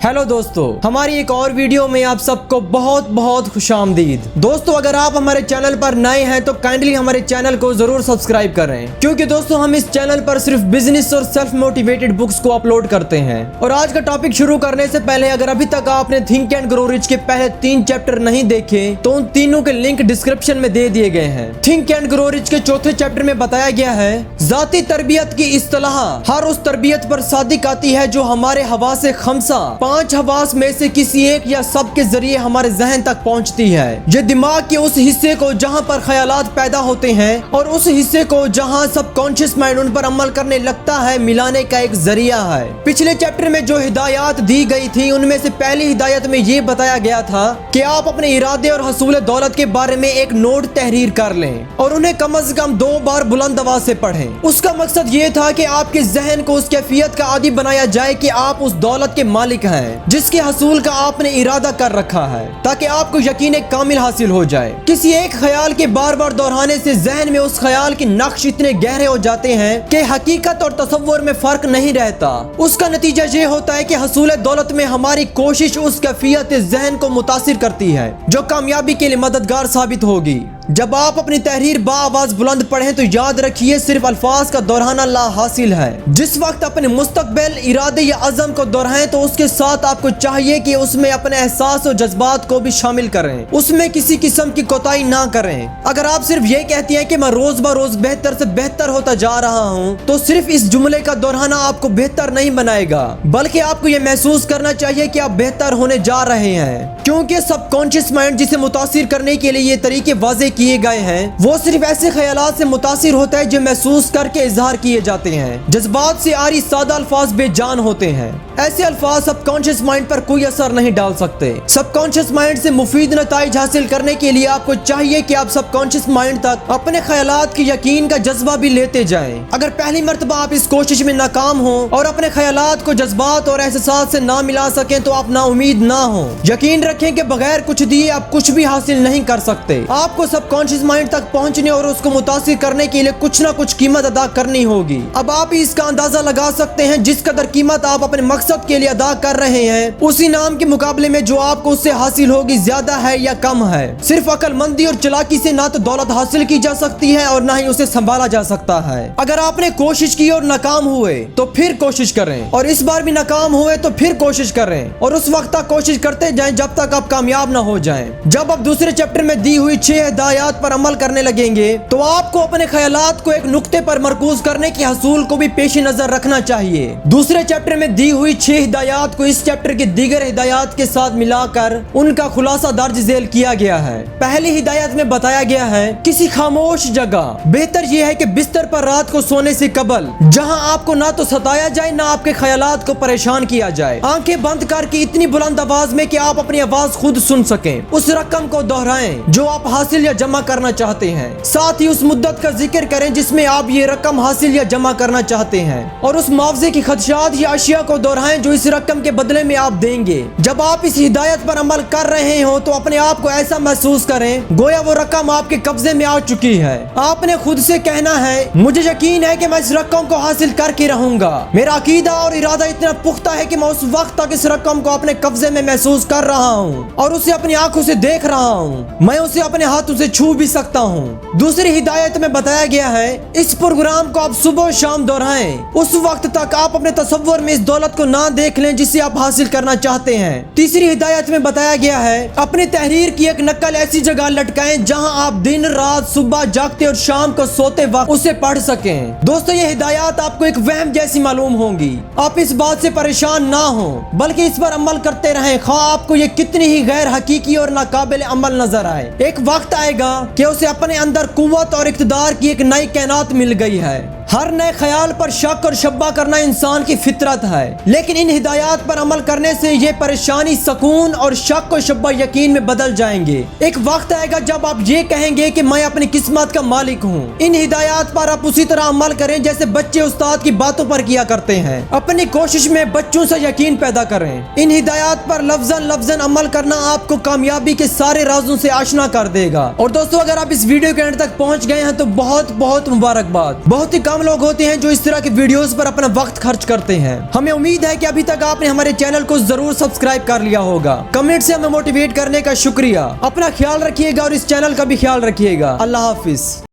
Hello दोस्तों, हमारी एक और वीडियो में आप सबको बहुत बहुत खुशामदीद। दोस्तों, अगर आप हमारे चैनल पर नए हैं तो काइंडली हमारे चैनल को जरूर सब्सक्राइब करें, क्योंकि दोस्तों हम इस चैनल पर सिर्फ बिजनेस और सेल्फ मोटिवेटेड बुक्स को अपलोड करते हैं। और आज का टॉपिक शुरू करने से पहले अगर अभी तक आपने थिंक एंड ग्रो रिच के पहले 3 चैप्टर नहीं देखे तो उन तीनों के लिंक डिस्क्रिप्शन में दे दिए गए हैं। थिंक एंड ग्रो रिच के चौथे चैप्टर में बताया गया है जाती तरबियत की इस्तिलाह हर उस तरबियत पर सादिक आती है जो हमारे हवास खमसा 5 हवास में से किसी एक या सब के जरिए हमारे जहन तक पहुंचती है। ये दिमाग के उस हिस्से को जहां पर ख्यालात पैदा होते हैं और उस हिस्से को जहां सबकॉन्शियस माइंड उन पर अमल करने लगता है मिलाने का एक जरिया है। पिछले चैप्टर में जो हिदायत दी गई थी उनमें से पहली हिदायत में ये बताया गया था कि आप अपने इरादे और हसूल दौलत के बारे में एक नोट तहरीर कर लें और उन्हें कम से कम 2 बार बुलंद आवाज से पढ़ें। उसका मकसद ये था कि आपके जहन को उस कैफियत का आदी बनाया जाए कि आप उस दौलत के मालिक हैं जिसके हसूल का आपने इरादा कर रखा है, ताकि आपको यकीन कामिल हासिल हो जाए। किसी एक ख्याल के बार बार दोहराने से जहन में उस ख्याल के नक्श इतने गहरे हो जाते हैं कि हकीकत और तसव्वुर में फर्क नहीं रहता। उसका नतीजा ये होता है कि हसूल दौलत में हमारी कोशिश उस कैफियत जहन को मुतासिर करती है जो कामयाबी के लिए मददगार साबित होगी। जब आप अपनी तहरीर बाआवाज बुलंद पढ़ें तो याद रखिए सिर्फ अल्फाज का दोहराना ला हासिल है। जिस वक्त अपने मुस्तकबिल इरादे या अज़म को दोहराएं तो उसके साथ आपको चाहिए कि उसमें अपने एहसास और जज्बात को भी शामिल करें, उसमें किसी किस्म की कोताही ना करें। अगर आप सिर्फ ये कहती हैं कि मैं रोज ब रोज बेहतर से बेहतर होता जा रहा हूँ तो सिर्फ इस जुमले का दोहराना आपको बेहतर नहीं बनाएगा, बल्कि आपको ये महसूस करना चाहिए कि आप बेहतर होने जा रहे हैं, क्योंकि सबकॉन्शियस माइंड जिसे मुतासिर करने के लिए ये तरीके वाज़े किए गए हैं वो सिर्फ ऐसे ख्यालात से मुतासिर होता है जो महसूस करके इजहार किए जाते हैं। जज्बात से आरी सादा अल्फाज बेजान होते हैं। ऐसे अल्फाज सबकॉन्शियस माइंड पर कोई असर नहीं डाल सकते। सबकॉन्शियस माइंड से मुफीद नताइज हासिल करने के लिए आपको चाहिए कि आप सबकॉन्शियस माइंड तक अपने ख्यालात के यकीन का जज्बा भी लेते जाएं। अगर पहली मर्तबा आप इस कोशिश में नाकाम हो और अपने ख्यालात को जज्बात और एहसास से ना मिला सकें तो आप नाउमीद ना हो। यकीन रखें कि बगैर कुछ दिए आप कुछ भी हासिल नहीं कर सकते। आपको सबकॉन्शियस माइंड तक पहुंचने और उसको मुतासिर करने के लिए कुछ ना कुछ कीमत अदा करनी होगी। अब आप इसका अंदाजा लगा सकते हैं जिस कदर कीमत आप अपने मकसद के लिए अदा कर रहे हैं उस इनाम के मुकाबले में जो आपको उससे हासिल होगी ज्यादा है या कम है। सिर्फ अक्लमंदी और चालाकी से ना तो दौलत हासिल की जा सकती है और ना ही उसे संभाला जा सकता है। अगर आपने कोशिश की और नाकाम हुए तो फिर कोशिश करें, और इस बार भी नाकाम हुए तो फिर कोशिश करें, और उस वक्त तक कोशिश करते जाएं जब तक आप कामयाब ना हो जाएं। जब आप दूसरे चैप्टर में दी हुई 6 हिदायत पर अमल करने लगेंगे तो आपको अपने ख्यालात को एक नुक्ते पर मरकूज करने के हसूल को भी पेश नजर रखना चाहिए। दूसरे चैप्टर में दी हुई 6 हिदायत को इस चैप्टर की दीगर हिदायत के साथ मिलाकर उनका खुलासा दर्ज झेल किया गया है। पहली हिदायत में बताया गया है किसी खामोश जगह बेहतर यह है कि बिस्तर पर रात को सोने से कबल जहां आपको ना तो सताया जाए ना आपके ख्यालात को परेशान किया जाए, आंखें बंद करके इतनी बुलंद आवाज में कि आप अपनी आवाज खुद सुन सकें उस रकम को दोहराएं जो आप हासिल या जमा करना चाहते हैं। साथ ही उस मुद्दत का जिक्र करें जिसमें आप ये रकम हासिल या जमा करना चाहते हैं, और उस मुआवजे की खदशात या अशिया को दोहराएं जो इस रकम के बदले में आप देंगे। जब आप इस हिदायत पर अमल कर रहे हो तो अपने आप को ऐसा महसूस करें गोया वो रकम आपके कब्जे में आ चुकी है। आपने खुद से कहना है मुझे यकीन है कि मैं इस रकम को हासिल करके रहूंगा। मेरा अकीदा और इरादा इतना पुख्ता है कि मैं उस वक्त तक इस रकम को अपने कब्जे में महसूस कर रहा हूँ और उसे अपनी आंखों से देख रहा हूँ। मैं उसे अपने हाथों से छू भी सकता हूँ। दूसरी हिदायत में बताया गया है इस प्रोग्राम को आप सुबह शाम दोहराएं। उस वक्त तक आप अपने तसव्वुर में इस दौलत को ना देख लें जिसे आप हासिल करना चाहते हैं। तीसरी हिदायत में बताया गया है अपनी तहरीर की एक नकल ऐसी जगह लटकाएं जहां आप दिन रात सुबह जागते और शाम को सोते वक्त उसे पढ़ सकें। दोस्तों, ये हिदायत आपको एक वहम जैसी मालूम होंगी। आप इस बात से परेशान ना हो बल्कि इस पर अमल करते रहें, खा आपको ये कितनी ही गैर हकीकी और नाकाबिल अमल नजर आए। एक वक्त आएगा कि उसे अपने अंदर कुव्वत और इक़्तिदार की एक नई कायनात मिल गई है। हर नए ख्याल पर शक और शब्बा करना इंसान की फितरत है, लेकिन इन हिदायत पर अमल करने से ये परेशानी सकून और शक और शब्बा यकीन में बदल जाएंगे। एक वक्त आएगा जब आप ये कहेंगे कि मैं अपनी किस्मत का मालिक हूँ। इन हिदायत पर आप उसी तरह अमल करें जैसे बच्चे उस्ताद की बातों पर किया करते हैं। अपनी कोशिश में बच्चों से यकीन पैदा करें। इन हिदायत पर लफ्जन लफ्जन अमल करना आपको कामयाबी के सारे राजों से आशना कर देगा। और दोस्तों, अगर आप इस वीडियो के एंड तक पहुँच गए हैं तो बहुत बहुत मुबारकबाद। बहुत ही लोग होते हैं जो इस तरह के वीडियोस पर अपना वक्त खर्च करते हैं। हमें उम्मीद है कि अभी तक आपने हमारे चैनल को जरूर सब्सक्राइब कर लिया होगा। कमेंट से हमें मोटिवेट करने का शुक्रिया। अपना ख्याल रखिएगा और इस चैनल का भी ख्याल रखिएगा। अल्लाह हाफिज।